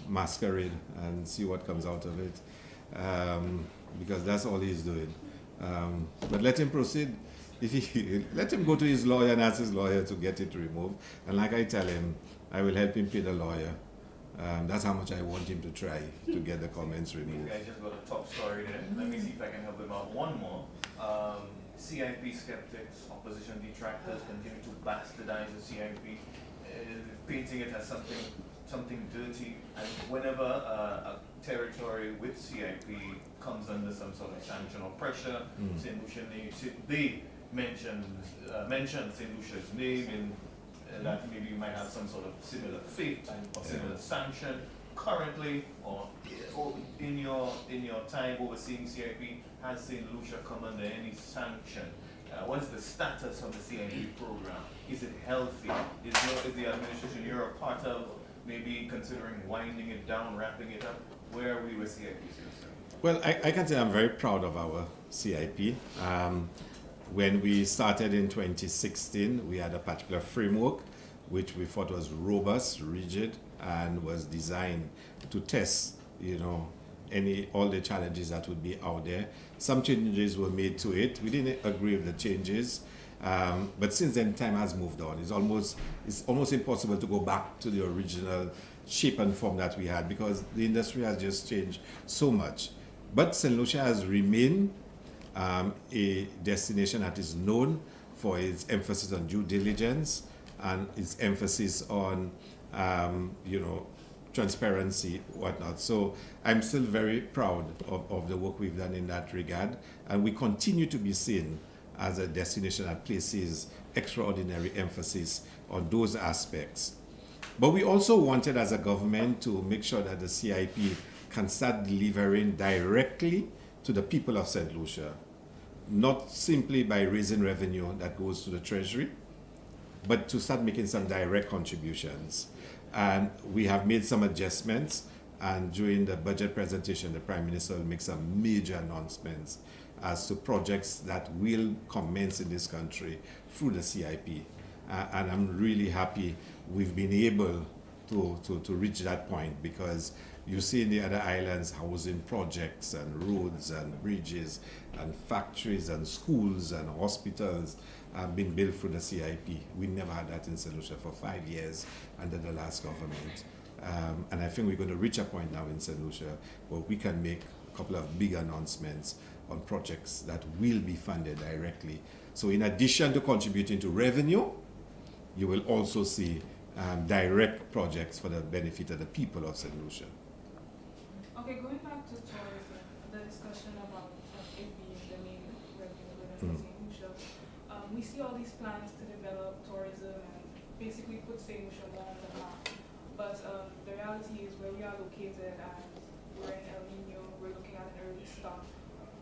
masquerade and see what comes out of it, because that's all he's doing. But let him proceed. Let him go to his lawyer and ask his lawyer to get it removed. And like I tell him, I will help him pay the lawyer. That's how much I want him to try to get the comments removed. You guys just got a top story there. Let me see if I can help him out. One more. CIP skeptics, opposition detractors continue to bastardize the CIP, painting it as something dirty. And whenever a territory with CIP comes under some sort of sanction or pressure, St. Lucia, they mention St. Lucia's name in that maybe you might have some sort of similar fate or similar sanction. Currently, or in your time overseeing CIP, has St. Lucia come under any sanction? What's the status of the CIP program? Is it healthy? Is the administration you're a part of maybe considering winding it down, wrapping it up? Where are we with CIP? Well, I can say I'm very proud of our CIP. When we started in 2016, we had a particular framework which we thought was robust, rigid, and was designed to test, all the challenges that would be out there. Some changes were made to it. We didn't agree with the changes, But since then, time has moved on. It's almost impossible to go back to the original shape and form that we had because the industry has just changed so much. But St. Lucia has remained a destination that is known for its emphasis on due diligence and its emphasis on, transparency, whatnot. So I'm still very proud of the work we've done in that regard, and we continue to be seen as a destination that places extraordinary emphasis on those aspects. But we also wanted as a government to make sure that the CIP can start delivering directly to the people of St. Lucia, not simply by raising revenue that goes to the treasury, but to start making some direct contributions. And we have made some adjustments, and during the budget presentation, the Prime Minister will make some major announcements as to projects that will commence in this country through the CIP. And I'm really happy we've been able to reach that point, because you see in the other islands housing projects and roads and bridges and factories and schools and hospitals have been built through the CIP. We never had that in St. Lucia for 5 years under the last government. And I think we're going to reach a point now in St. Lucia where we can make a couple of big announcements on projects that will be funded directly. So in addition to contributing to revenue, you will also see direct projects for the benefit of the people of St. Lucia. Okay, going back to tourism, the discussion about it being the main revenue winner for St. Lucia. We see all these plans to develop tourism and basically put St. Lucia more on the map. But the reality is where we are located, and we're in El Nino, we're looking at an early start.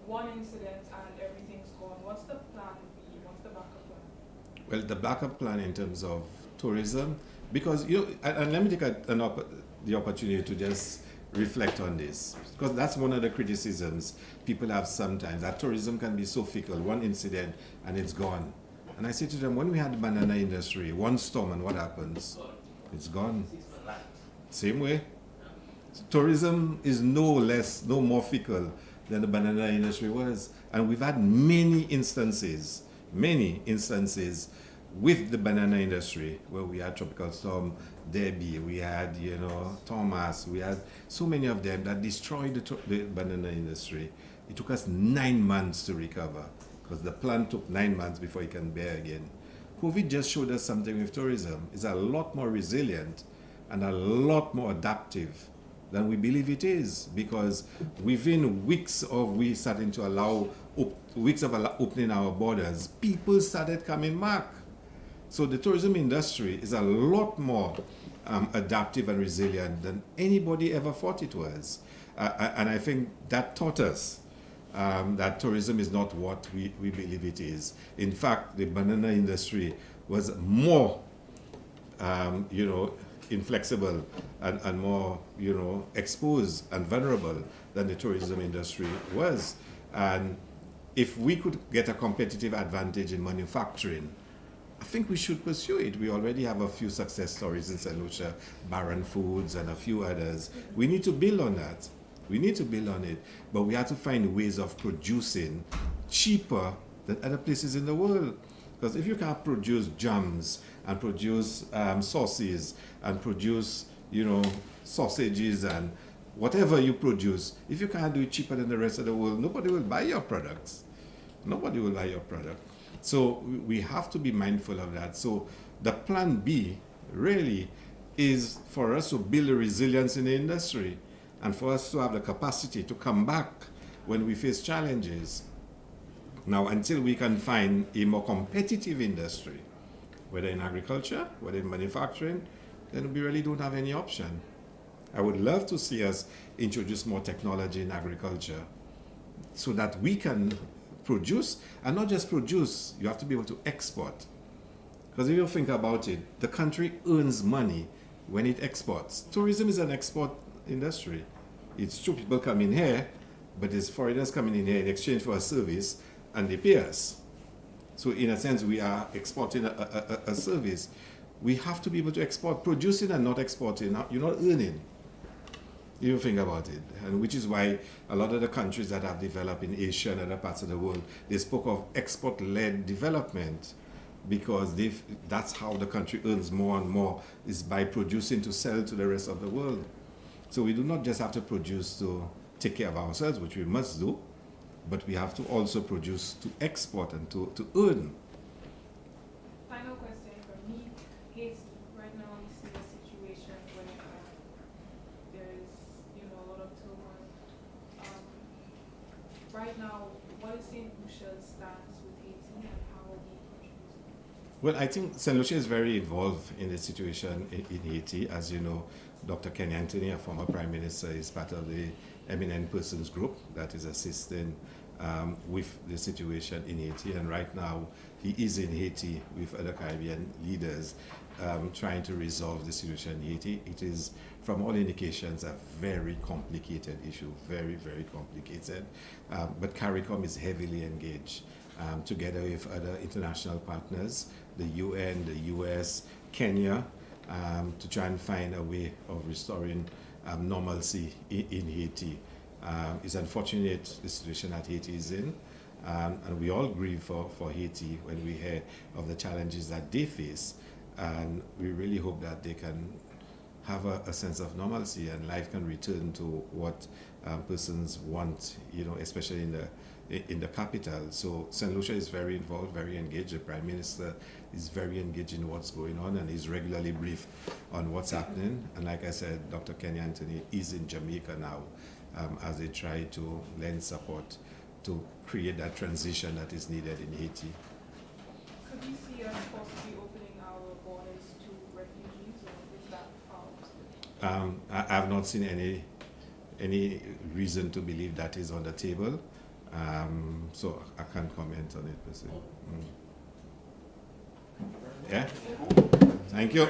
One incident and everything's gone. What's the plan B? What's the backup plan? Well, the backup plan in terms of tourism, because and let me take the opportunity to just reflect on this, because that's one of the criticisms people have sometimes, that tourism can be so fickle. One incident and it's gone. And I say to them, when we had the banana industry, one storm and what happens? It's gone. Same way. Tourism is no more fickle than the banana industry was. And we've had many instances with the banana industry where we had Tropical Storm Debbie, we had, Thomas, we had so many of them that destroyed the banana industry. It took us 9 months to recover, because the plant took 9 months before it can bear again. COVID just showed us something with tourism. It's a lot more resilient and a lot more adaptive than we believe it is, because within weeks of opening our borders, people started coming back. So the tourism industry is a lot more adaptive and resilient than anybody ever thought it was. And I think that taught us that tourism is not what we believe it is. In fact, the banana industry was more, inflexible and more, exposed and vulnerable than the tourism industry was. And if we could get a competitive advantage in manufacturing, I think we should pursue it. We already have a few success stories in St. Lucia, Baron Foods and a few others. We need to build on that. We need to build on it. But we have to find ways of producing cheaper than other places in the world. Because if you can't produce jams and produce sauces and produce, sausages and whatever you produce, if you can't do it cheaper than the rest of the world, nobody will buy your products. Nobody will buy your product. So we have to be mindful of that. So the plan B really is for us to build a resilience in the industry and for us to have the capacity to come back when we face challenges. Now, until we can find a more competitive industry, whether in agriculture, whether in manufacturing, then we really don't have any option. I would love to see us introduce more technology in agriculture so that we can produce, and not just produce, you have to be able to export. Because if you think about it, the country earns money when it exports. Tourism is an export industry. It's true people come in here, but there's foreigners coming in here in exchange for a service, and they pay us. So in a sense, we are exporting a service. We have to be able to export. Producing and not exporting, you're not earning. You think about it, and which is why a lot of the countries that have developed in Asia and other parts of the world, they spoke of export-led development. because that's how the country earns more and more, is by producing to sell to the rest of the world. So we do not just have to produce to take care of ourselves, which we must do, but we have to also produce to export and to earn. Final question from me. Haiti, right now we see a situation where there is, a lot of turmoil. Right now, what is St. Lucia's stance with Haiti and how are we contributing? Well, I think St. Lucia is very involved in the situation in Haiti. As you know, Dr. Kenny Anthony, a former Prime Minister, is part of the Eminent Persons Group that is assisting with the situation in Haiti. And right now, he is in Haiti with other Caribbean leaders trying to resolve the situation in Haiti. It is, from all indications, a very complicated issue, very, very complicated. But CARICOM is heavily engaged together with other international partners, the UN, the US, Kenya, to try and find a way of restoring normalcy in Haiti. It's unfortunate the situation that Haiti is in, and we all grieve for Haiti when we hear of the challenges that they face, and we really hope that they can have a sense of normalcy and life can return to what persons want, especially in the capital. So St. Lucia is very involved, very engaged. The Prime Minister is very engaged in what's going on and is regularly briefed on what's happening. And like I said, Dr. Kenny Anthony is in Jamaica now as they try to lend support to create that transition that is needed in Haiti. Could we see us possibly opening our borders to refugees, or is that out? I have not seen any reason to believe that is on the table. So I can't comment on it per se. Yeah? Thank you.